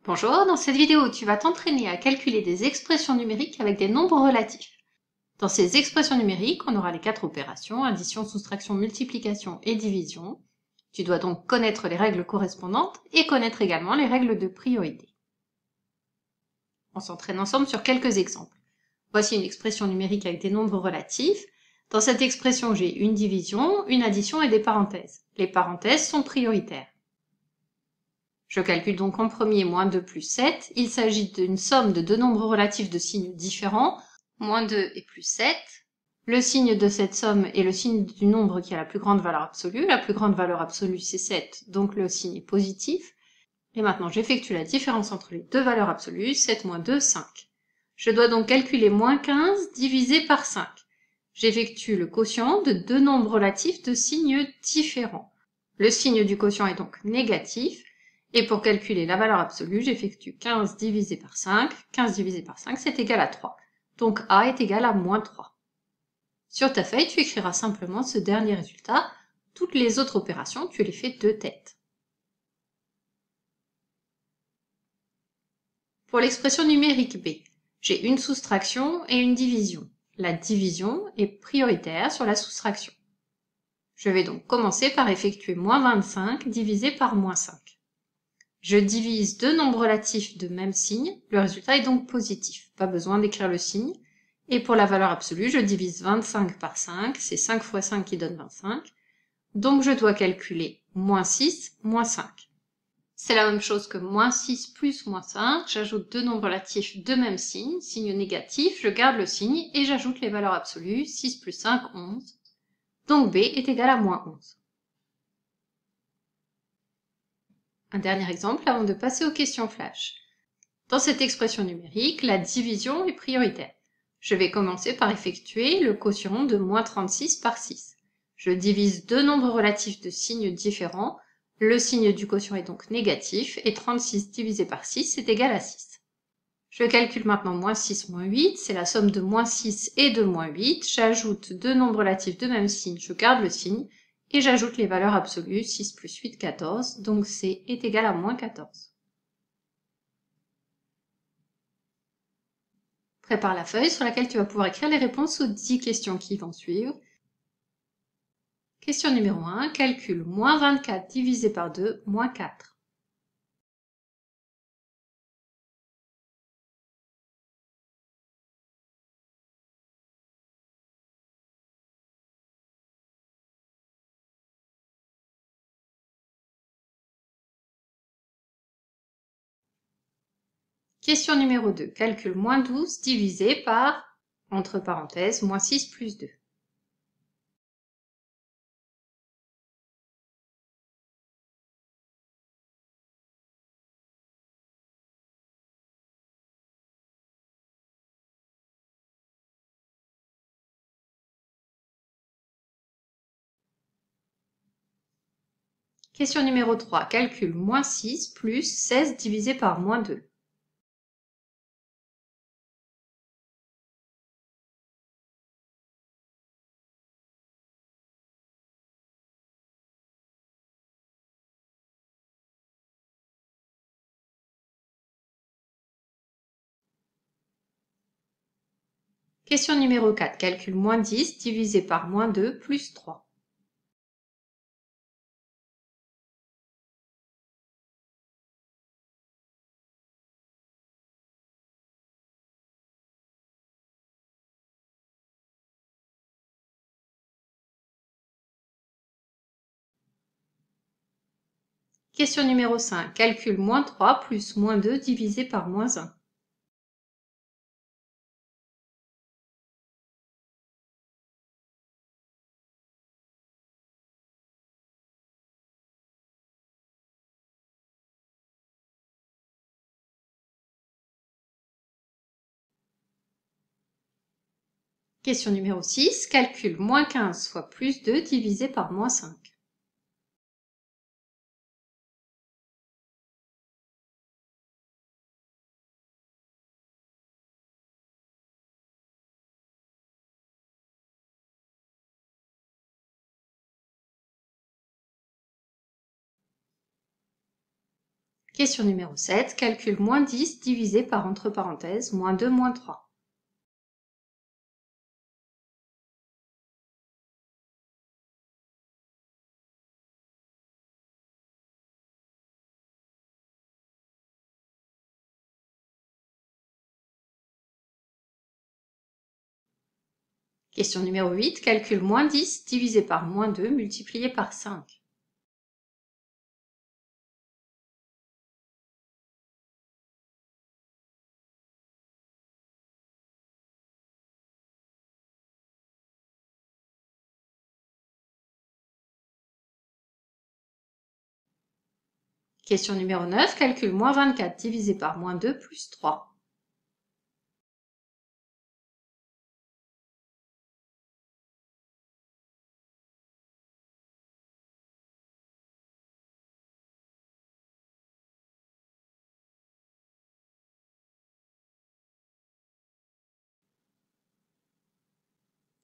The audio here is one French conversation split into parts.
Bonjour, dans cette vidéo, tu vas t'entraîner à calculer des expressions numériques avec des nombres relatifs. Dans ces expressions numériques, on aura les 4 opérations, addition, soustraction, multiplication et division. Tu dois donc connaître les règles correspondantes et connaître également les règles de priorité. On s'entraîne ensemble sur quelques exemples. Voici une expression numérique avec des nombres relatifs. Dans cette expression, j'ai une division, une addition et des parenthèses. Les parenthèses sont prioritaires. Je calcule donc en premier moins 2 plus 7. Il s'agit d'une somme de deux nombres relatifs de signes différents, moins 2 et plus 7. Le signe de cette somme est le signe du nombre qui a la plus grande valeur absolue. La plus grande valeur absolue, c'est 7, donc le signe est positif. Et maintenant, j'effectue la différence entre les deux valeurs absolues, 7 moins 2, 5. Je dois donc calculer moins 15 divisé par 5. J'effectue le quotient de deux nombres relatifs de signes différents. Le signe du quotient est donc négatif. Et pour calculer la valeur absolue, j'effectue 15 divisé par 5. 15 divisé par 5, c'est égal à 3. Donc A est égal à moins 3. Sur ta feuille, tu écriras simplement ce dernier résultat. Toutes les autres opérations, tu les fais de tête. Pour l'expression numérique B, j'ai une soustraction et une division. La division est prioritaire sur la soustraction. Je vais donc commencer par effectuer moins 25 divisé par moins 5. Je divise deux nombres relatifs de même signe, le résultat est donc positif, pas besoin d'écrire le signe. Et pour la valeur absolue, je divise 25 par 5, c'est 5 fois 5 qui donne 25. Donc je dois calculer moins 6, moins 5. C'est la même chose que moins 6 plus moins 5, j'ajoute deux nombres relatifs de même signe, signe négatif, je garde le signe et j'ajoute les valeurs absolues, 6 plus 5, 11. Donc B est égal à moins 11. Un dernier exemple avant de passer aux questions flash. Dans cette expression numérique, la division est prioritaire. Je vais commencer par effectuer le quotient de moins 36 par 6. Je divise deux nombres relatifs de signes différents. Le signe du quotient est donc négatif et 36 divisé par 6 est égal à 6. Je calcule maintenant moins 6 moins 8, c'est la somme de moins 6 et de moins 8. J'ajoute deux nombres relatifs de même signe, je garde le signe, et j'ajoute les valeurs absolues, 6 plus 8, 14, donc C est égal à moins 14. Prépare la feuille sur laquelle tu vas pouvoir écrire les réponses aux 10 questions qui vont suivre. Question numéro 1, calcule moins 24 divisé par 2, moins 4. Question numéro 2, calcule moins 12 divisé par, entre parenthèses, moins 6 plus 2. Question numéro 3, calcule moins 6 plus 16 divisé par moins 2. Question numéro 4, calcule moins 10 divisé par moins 2 plus 3. Question numéro 5, calcule moins 3 plus moins 2 divisé par moins 1. Question numéro 6, calcule moins 15 fois plus 2 divisé par moins 5. Question numéro 7. Calcule moins 10 divisé par entre parenthèses moins 2 moins 3. Question numéro 8. Calcule moins 10 divisé par moins 2 multiplié par 5. Question numéro 9. Calcule moins 24 divisé par moins 2 plus 3.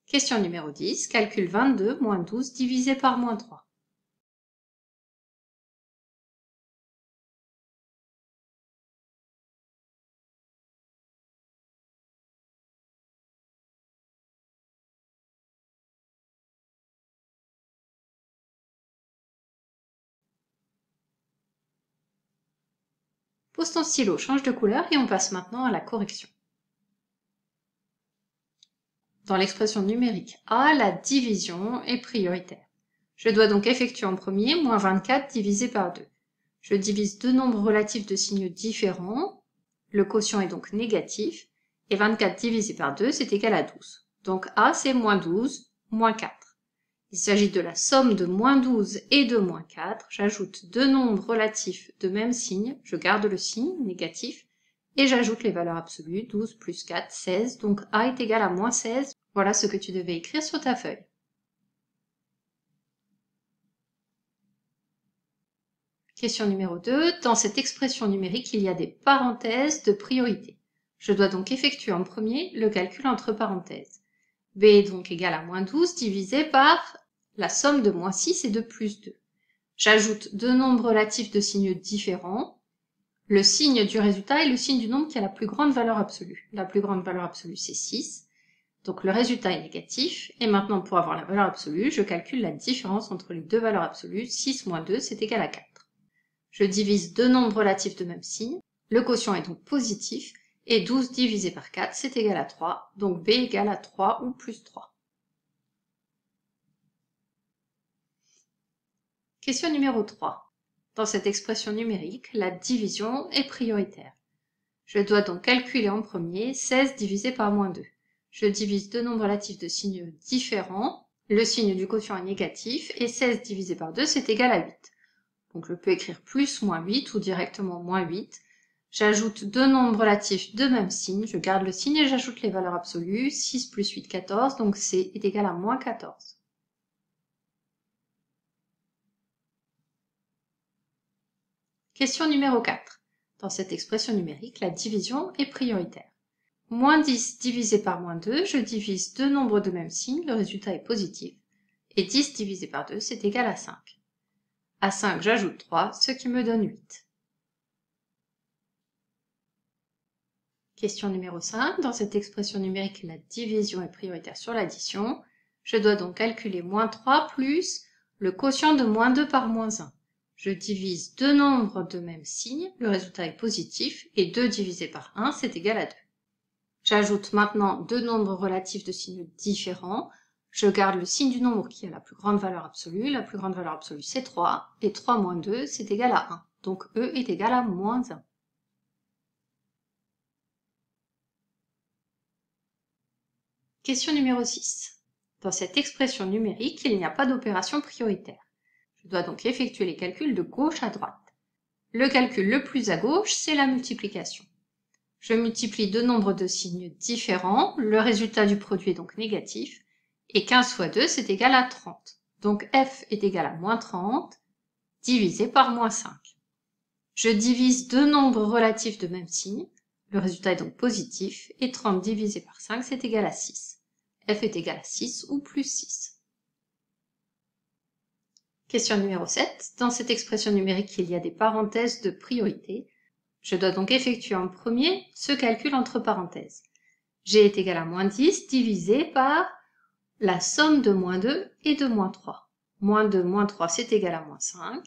Question numéro 10. Calcule 22 moins 12 divisé par moins 3. Pose ton stylo, change de couleur et on passe maintenant à la correction. Dans l'expression numérique A, la division est prioritaire. Je dois donc effectuer en premier moins 24 divisé par 2. Je divise deux nombres relatifs de signes différents, le quotient est donc négatif, et 24 divisé par 2 c'est égal à 12. Donc A c'est moins 12, moins 4. Il s'agit de la somme de moins 12 et de moins 4. J'ajoute deux nombres relatifs de même signe, je garde le signe négatif, et j'ajoute les valeurs absolues, 12 plus 4, 16, donc A est égal à moins 16. Voilà ce que tu devais écrire sur ta feuille. Question numéro 2. Dans cette expression numérique, il y a des parenthèses de priorité. Je dois donc effectuer en premier le calcul entre parenthèses. B est donc égal à moins 12 divisé par la somme de moins 6 et de plus 2. J'ajoute deux nombres relatifs de signes différents. Le signe du résultat est le signe du nombre qui a la plus grande valeur absolue. La plus grande valeur absolue, c'est 6. Donc le résultat est négatif. Et maintenant, pour avoir la valeur absolue, je calcule la différence entre les deux valeurs absolues. 6 moins 2, c'est égal à 4. Je divise deux nombres relatifs de même signe. Le quotient est donc positif. Et 12 divisé par 4, c'est égal à 3. Donc B égale à 3 ou plus 3. Question numéro 3. Dans cette expression numérique, la division est prioritaire. Je dois donc calculer en premier 16 divisé par moins 2. Je divise deux nombres relatifs de signes différents. Le signe du quotient est négatif. Et 16 divisé par 2, c'est égal à 8. Donc je peux écrire plus moins 8 ou directement moins 8. J'ajoute deux nombres relatifs de même signe, je garde le signe et j'ajoute les valeurs absolues. 6 plus 8, 14, donc C est égal à moins 14. Question numéro 4. Dans cette expression numérique, la division est prioritaire. Moins 10 divisé par moins 2, je divise deux nombres de même signe, le résultat est positif. Et 10 divisé par 2, c'est égal à 5. À 5, j'ajoute 3, ce qui me donne 8. Question numéro 5. Dans cette expression numérique, la division est prioritaire sur l'addition. Je dois donc calculer moins 3 plus le quotient de moins 2 par moins 1. Je divise deux nombres de même signe, le résultat est positif, et 2 divisé par 1, c'est égal à 2. J'ajoute maintenant deux nombres relatifs de signes différents. Je garde le signe du nombre qui a la plus grande valeur absolue. La plus grande valeur absolue, c'est 3, et 3 moins 2, c'est égal à 1. Donc E est égal à moins 1. Question numéro 6. Dans cette expression numérique, il n'y a pas d'opération prioritaire. Je dois donc effectuer les calculs de gauche à droite. Le calcul le plus à gauche, c'est la multiplication. Je multiplie deux nombres de signes différents, le résultat du produit est donc négatif, et 15 fois 2, c'est égal à 30. Donc F est égal à moins 30, divisé par moins 5. Je divise deux nombres relatifs de même signe, le résultat est donc positif, et 30 divisé par 5, c'est égal à 6. F est égal à 6 ou plus 6. Question numéro 7. Dans cette expression numérique, il y a des parenthèses de priorité. Je dois donc effectuer en premier ce calcul entre parenthèses. G est égal à moins 10 divisé par la somme de moins 2 et de moins 3. Moins 2, moins 3, c'est égal à moins 5.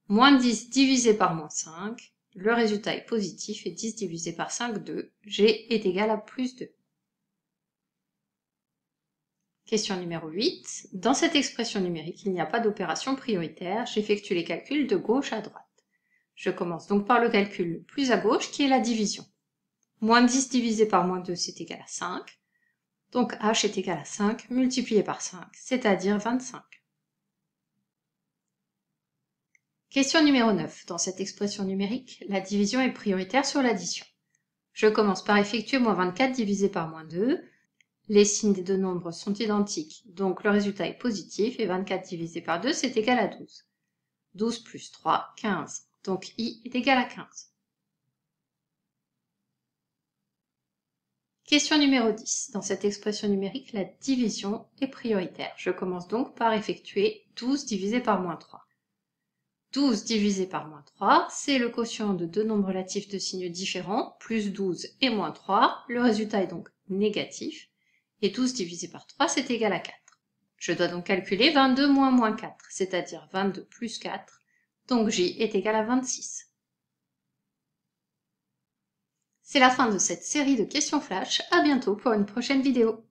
Moins 10 divisé par moins 5. Le résultat est positif et 10 divisé par 5, 2. G est égal à plus 2. Question numéro 8. Dans cette expression numérique, il n'y a pas d'opération prioritaire. J'effectue les calculs de gauche à droite. Je commence donc par le calcul le plus à gauche qui est la division. Moins 10 divisé par moins 2, c'est égal à 5. Donc h est égal à 5 multiplié par 5, c'est-à-dire 25. Question numéro 9. Dans cette expression numérique, la division est prioritaire sur l'addition. Je commence par effectuer moins 24 divisé par moins 2. Les signes des deux nombres sont identiques, donc le résultat est positif, et 24 divisé par 2, c'est égal à 12. 12 plus 3, 15. Donc I est égal à 15. Question numéro 10. Dans cette expression numérique, la division est prioritaire. Je commence donc par effectuer 12 divisé par moins 3. 12 divisé par moins 3, c'est le quotient de deux nombres relatifs de signes différents, plus 12 et moins 3. Le résultat est donc négatif. Et 12 divisé par 3, c'est égal à 4. Je dois donc calculer 22 moins moins 4, c'est-à-dire 22 plus 4. Donc J est égal à 26. C'est la fin de cette série de questions flash. À bientôt pour une prochaine vidéo.